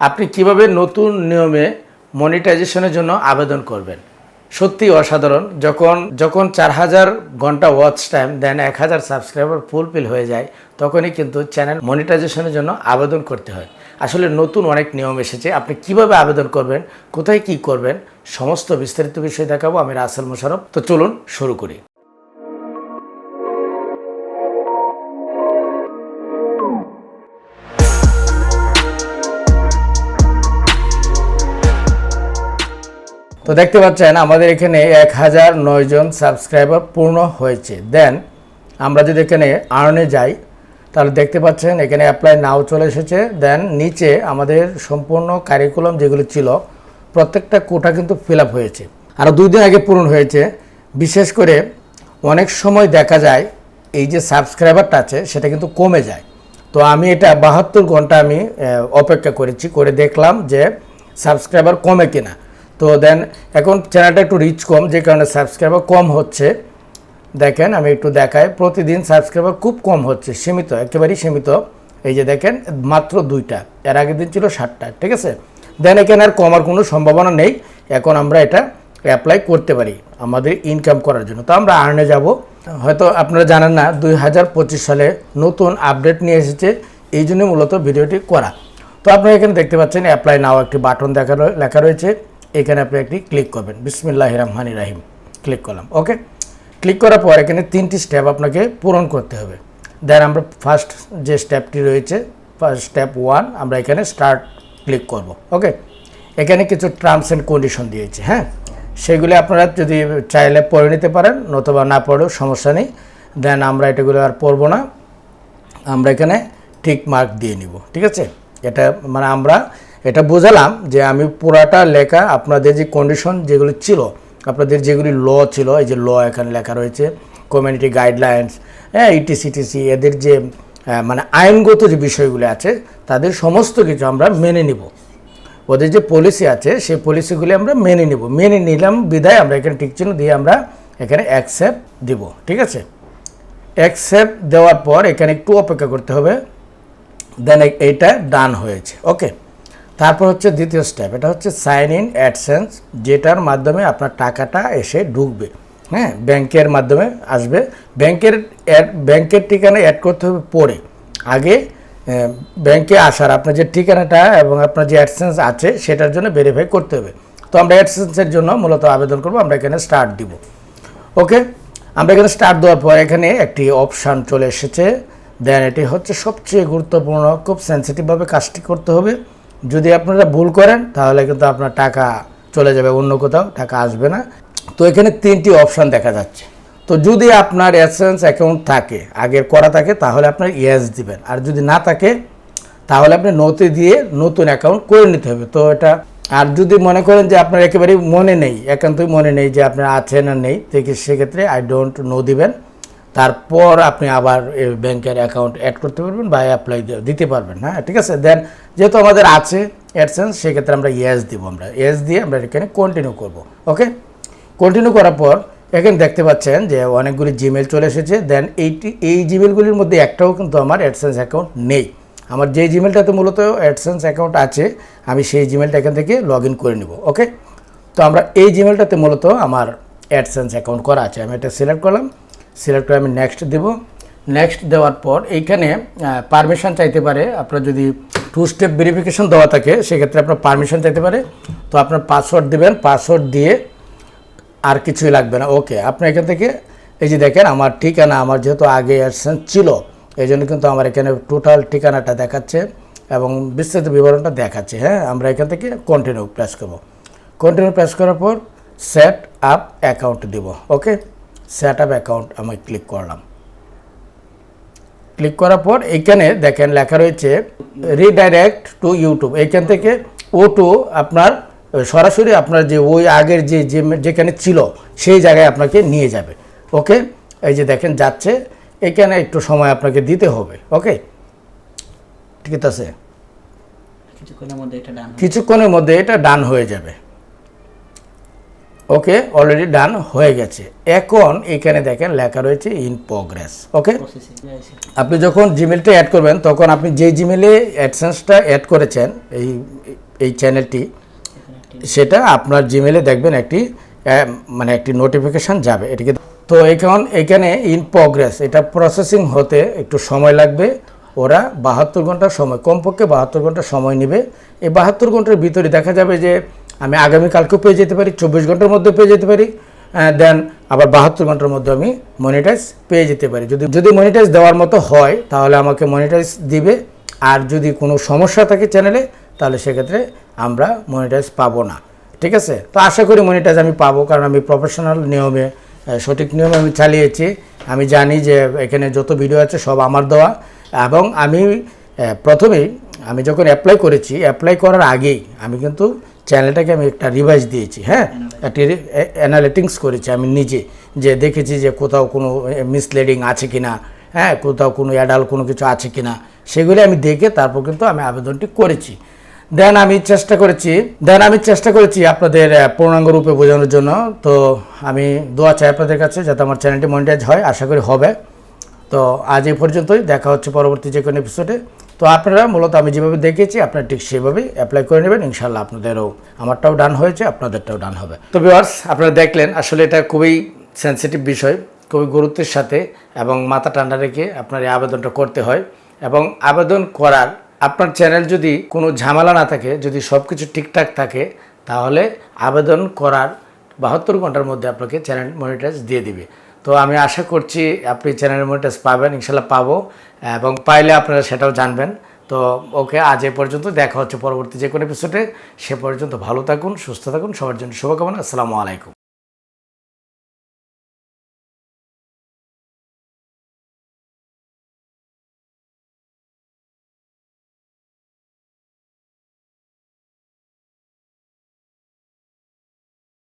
আপনি কিভাবে নতুন নিয়মে মনিটাইজেশনের জন্য আবেদন করবেন। সত্যি অসাধারণ। যখন 4000 ঘন্টা ওয়াচ টাইম দেন 1000 সাবস্ক্রাইবার ফুলফিল হয়ে যায়, তখনই কিন্তু চ্যানেল মনিটাইজেশনের জন্য আবেদন করতে হয়। আসলে নতুন অনেক নিয়ম এসেছে। আপনি কিভাবে আবেদন করবেন, কোথায় কি করবেন, সমস্ত বিস্তারিত বিষয় দেখাবো। আমি রাসেল মোশাররফ। তো চলুন শুরু করি। তো দেখতে পাচ্ছেন আমাদের এখানে 1009 জন সাবস্ক্রাইবার পূর্ণ হয়েছে। দেন আমরা যদি এখানে আর্নে যাই, তাহলে দেখতে পাচ্ছেন এখানে অ্যাপ্লাই নাও চলে এসেছে। দেন নিচে আমাদের সম্পূর্ণ কারিকুলাম যেগুলো ছিল প্রত্যেকটা কোটা কিন্তু ফিল আপ হয়েছে, আরও 2 দিন আগে পূরণ হয়েছে। বিশেষ করে অনেক সময় দেখা যায় এই যে সাবস্ক্রাইবারটা আছে সেটা কিন্তু কমে যায়। তো আমি এটা 72 ঘন্টা আমি অপেক্ষা করেছি, করে দেখলাম যে সাবস্ক্রাইবার কমে কিনা। তো দেন এখন চ্যানেলটা একটু রিচ কম, যে কারণে সাবস্ক্রাইবার কম হচ্ছে। দেখেন আমি একটু দেখাই, প্রতিদিন সাবস্ক্রাইবার খুব কম হচ্ছে, সীমিত, একেবারেই সীমিত। এই যে দেখেন মাত্র 2টা, এর আগের দিন ছিল 7টা, ঠিক আছে। দেন এখানে আর কমার কোনো সম্ভাবনা নেই। এখন আমরা এটা অ্যাপ্লাই করতে পারি আমাদের ইনকাম করার জন্য। তো আমরা আর্নে যাব। হয়তো আপনারা জানেন না, 2025 সালে নতুন আপডেট নিয়ে এসেছে, এই জন্য মূলত ভিডিওটি করা। তো আপনারা এখানে দেখতে পাচ্ছেন অ্যাপ্লাই নাও একটি বাটন লেখা রয়েছে। এখানে আপনি একটি ক্লিক করবেন, বিসমিল্লাহির রহমানির রহিম ক্লিক করলাম। ওকে, ক্লিক করার পর এখানে 3টি স্টেপ আপনাকে পূরণ করতে হবে। দেন আমরা ফার্স্ট যে স্টেপটি রয়েছে, ফার্স্ট স্টেপ 1, আমরা এখানে স্টার্ট ক্লিক করব। ওকে, এখানে কিছু টার্মস অ্যান্ড কন্ডিশন দিয়েছে, হ্যাঁ, সেগুলি আপনারা যদি চাইলে পড়ে নিতে পারেন, নতুবা না পড়েও সমস্যা নেই। দেন আমরা এটাগুলো আর পড়বো না, আমরা এখানে ঠিক মার্ক দিয়ে নিব, ঠিক আছে। এটা মানে আমরা এটা বোঝালাম যে আমি পুরাটা লেখা আপনাদের যে কন্ডিশন যেগুলো ছিল, আপনাদের যেগুলি ল ছিল, এই যে ল এখানে লেখা রয়েছে, কমিউনিটি গাইডলাইন্স, হ্যাঁ, ইটিসিটিসি, এদের যে মানে আইনগত যে বিষয়গুলি আছে তাদের সমস্ত কিছু আমরা মেনে নিব। ওদের যে পলিসি আছে সেই পলিসিগুলি আমরা মেনে নিব। মেনে নিলাম বিদায় আমরা এখানে টিক চিহ্ন দিয়ে আমরা এখানে অ্যাকসেপ্ট দিব, ঠিক আছে। অ্যাকসেপ্ট দেওয়ার পর এখানে একটু অপেক্ষা করতে হবে। দেন এইটা ডান হয়েছে। ওকে, তারপর হচ্ছে দ্বিতীয় স্টেপ, এটা হচ্ছে সাইন ইন অ্যাডসেন্স, যেটার মাধ্যমে আপনার টাকাটা এসে ঢুকবে, হ্যাঁ, ব্যাংকের মাধ্যমে আসবে। ব্যাংকের ঠিকানা অ্যাড করতে হবে পরে, আগে ব্যাংকে আসার আপনার যে ঠিকানাটা এবং আপনার যে অ্যাডসেন্স আছে সেটার জন্য ভেরিফাই করতে হবে। তো আমরা অ্যাডসেন্সের জন্য মূলত আবেদন করব। আমরা এখানে স্টার্ট দিব। ওকে, আমরা এখানে স্টার্ট দেওয়ার পর এখানে একটি অপশান চলে এসেছে। দেন এটি হচ্ছে সবচেয়ে গুরুত্বপূর্ণ, খুব সেন্সিটিভভাবে কাজটি করতে হবে। যদি আপনারা ভুল করেন তাহলে কিন্তু আপনার টাকা চলে যাবে অন্য কোথাও, টাকা আসবে না। তো এখানে 3টি অপশান দেখা যাচ্ছে। তো যদি আপনার অ্যাডসেন্স অ্যাকাউন্ট থাকে, আগের করা থাকে, তাহলে আপনার ইয়েস দিবেন। আর যদি না থাকে তাহলে আপনি নোতে দিয়ে নতুন অ্যাকাউন্ট করে নিতে হবে। তো এটা, আর যদি মনে করেন যে আপনার একেবারেই মনে নেই, একান্তই মনে নেই যে আপনার আছে না নেই, সেক্ষেত্রে আই ডোন্ট নো দিবেন। তারপর আপনি আবার ব্যাংকের অ্যাকাউন্ট অ্যাড করতে পারবেন বা অ্যাপ্লাই দিতে পারবেন, হ্যাঁ, ঠিক আছে। দেন যেহেতু আমাদের আছে অ্যাডসেন্স, সেক্ষেত্রে আমরা ইয়েস দিব। আমরা ইয়েস দিয়ে আমরা এখানে কন্টিনিউ করব। ওকে, কন্টিনিউ করার পর এখানে দেখতে পাচ্ছেন যে অনেকগুলি জিমেল চলে এসেছে। দেন এই জিমেলগুলির মধ্যে একটাও কিন্তু আমার অ্যাডসেন্স অ্যাকাউন্ট নেই। আমার যে জিমেলটাতে মূলত অ্যাডসেন্স অ্যাকাউন্ট আছে, আমি সেই জিমেলটা এখান থেকে লগ ইন করে নেব। ওকে, তো আমরা এই জিমেলটাতে মূলত আমার অ্যাডসেন্স অ্যাকাউন্ট করা আছে। আমি এটা সিলেক্ট করলাম, সিলেক্ট করে আমি নেক্সট দেব। নেক্সট দেওয়ার পর এইখানে পারমিশন চাইতে পারে। আপনার যদি 2 স্টেপ ভেরিফিকেশন দেওয়া থাকে সেক্ষেত্রে আপনার পারমিশন চাইতে পারে। তো আপনার পাসওয়ার্ড দেবেন, পাসওয়ার্ড দিয়ে আর কিছুই লাগবে না। ওকে, আপনি এখান থেকে এই যে দেখেন আমার ঠিকানা, আমার যেহেতু আগে অ্যাডসেন্স ছিল এই জন্য কিন্তু আমার এখানে টোটাল ঠিকানাটা দেখাচ্ছে এবং বিস্তারিত বিবরণটা দেখাচ্ছে, হ্যাঁ। আমরা এখান থেকে কন্টিনিউ প্রেস করব। কন্টিনিউ প্রেস করার পর সেট আপ অ্যাকাউন্ট দেব। ওকে, সেট আপ অ্যাকাউন্ট আমি ক্লিক করলাম। ক্লিক করার পর এইখানে দেখেন লেখা রয়েছে রিডাইরেক্ট টু ইউটিউব। এইখান থেকে টু আপনার সরাসরি আপনার যে ওই আগের যেখানে ছিল সেই জায়গায় আপনাকে নিয়ে যাবে। ওকে, এই যে দেখেন যাচ্ছে, এখানে একটু সময় আপনাকে দিতে হবে। ওকে, ঠিক আছে, কিছুক্ষণের মধ্যে এটা ডান হয়ে যাবে। ওকে অলরেডি ডান হয়ে গেছে। এখন এখানে দেখেন লেখা রয়েছে ইন প্রোগ্রেস। ওকে, আপনি যখন জিমেলটা অ্যাড করবেন তখন আপনি যে জিমেলে অ্যাডসেন্সটা অ্যাড করেছেন এই চ্যানেলটি, সেটা আপনার জিমেলে দেখবেন একটি মানে একটি নোটিফিকেশান যাবে এটিকে। তো এখানে ইন প্রোগ্রেস, এটা প্রসেসিং হতে একটু সময় লাগবে। ওরা 72 ঘন্টা সময়, কমপক্ষে 72 ঘন্টা সময় নেবে। এই 72 ঘন্টার ভিতরে দেখা যাবে যে আমি আগামীকালকেও পেয়ে যেতে পারি, 24 ঘন্টার মধ্যে পেয়ে যেতে পারি, দেন আবার 72 ঘন্টার মধ্যে আমি মনিটাইজ পেয়ে যেতে পারি। যদি মনিটাইজ দেওয়ার মতো হয় তাহলে আমাকে মনিটাইজ দিবে, আর যদি কোনো সমস্যা থাকে চ্যানেলে তাহলে সেক্ষেত্রে আমরা মনিটাইজ পাবো না। ঠিক আছে, তো আশা করি মনিটাইজ আমি পাবো, কারণ আমি প্রফেশনাল নিয়মে, সঠিক নিয়মে আমি চালিয়েছি। আমি জানি যে এখানে যত ভিডিও আছে সব আমার দেওয়া, এবং আমি প্রথমেই আমি যখন অ্যাপ্লাই করার আগেই আমি কিন্তু চ্যানেলটাকে আমি একটা রিভাইজ দিয়েছি। হ্যাঁ, একটি অ্যানালিটিক্স করেছি আমি নিজে, যে দেখেছি যে কোথাও কোনো মিসলিডিং আছে কি না, হ্যাঁ, কোথাও কোনো অ্যাডাল্ট কোনো কিছু আছে কি না, সেগুলি আমি দেখে তারপর কিন্তু আমি আবেদনটি করেছি। দেন আমি চেষ্টা করেছি আপনাদের পূর্ণাঙ্গ রূপে বোঝানোর জন্য। তো আমি দোয়া চাই আপনাদের কাছে যাতে আমার চ্যানেলটি মনিটাইজ হয়, আশা করি হবে। তো আজ এই পর্যন্তই, দেখা হচ্ছে পরবর্তী যে কোনো এপিসোডে। তো আপনারা মূলত আমি যেভাবে দেখিয়েছি আপনারা ঠিক সেভাবেই অ্যাপ্লাই করে নেবেন, ইনশাল্লাহ আপনাদেরও, আমারটাও ডান হয়েছে, আপনাদেরটাও ডান হবে। তো ভিউয়ার্স, আপনারা দেখলেন আসলে এটা খুবই সেনসিটিভ বিষয়, খুবই গুরুত্বের সাথে এবং মাথা ঠান্ডা রেখে আপনার এই আবেদনটা করতে হয়। এবং আবেদন করার, আপনার চ্যানেল যদি কোনো ঝামেলা না থাকে, যদি সব কিছু ঠিকঠাক থাকে, তাহলে আবেদন করার 72 ঘন্টার মধ্যে আপনাকে চ্যানেল মনিটাইজ দিয়ে দিবে। তো আমি আশা করছি আপনি চ্যানেল মনিটাইজ পাবেন, ইনশাল্লাহ পাবো, এবং পাইলে আপনারা সেটাও জানবেন। তো ওকে, আজ এ পর্যন্ত, দেখা হচ্ছে পরবর্তী যে কোনো এপিসোডে। সে পর্যন্ত ভালো থাকুন, সুস্থ থাকুন, সবার জন্য শুভকামনা। আসসালামু আলাইকুম।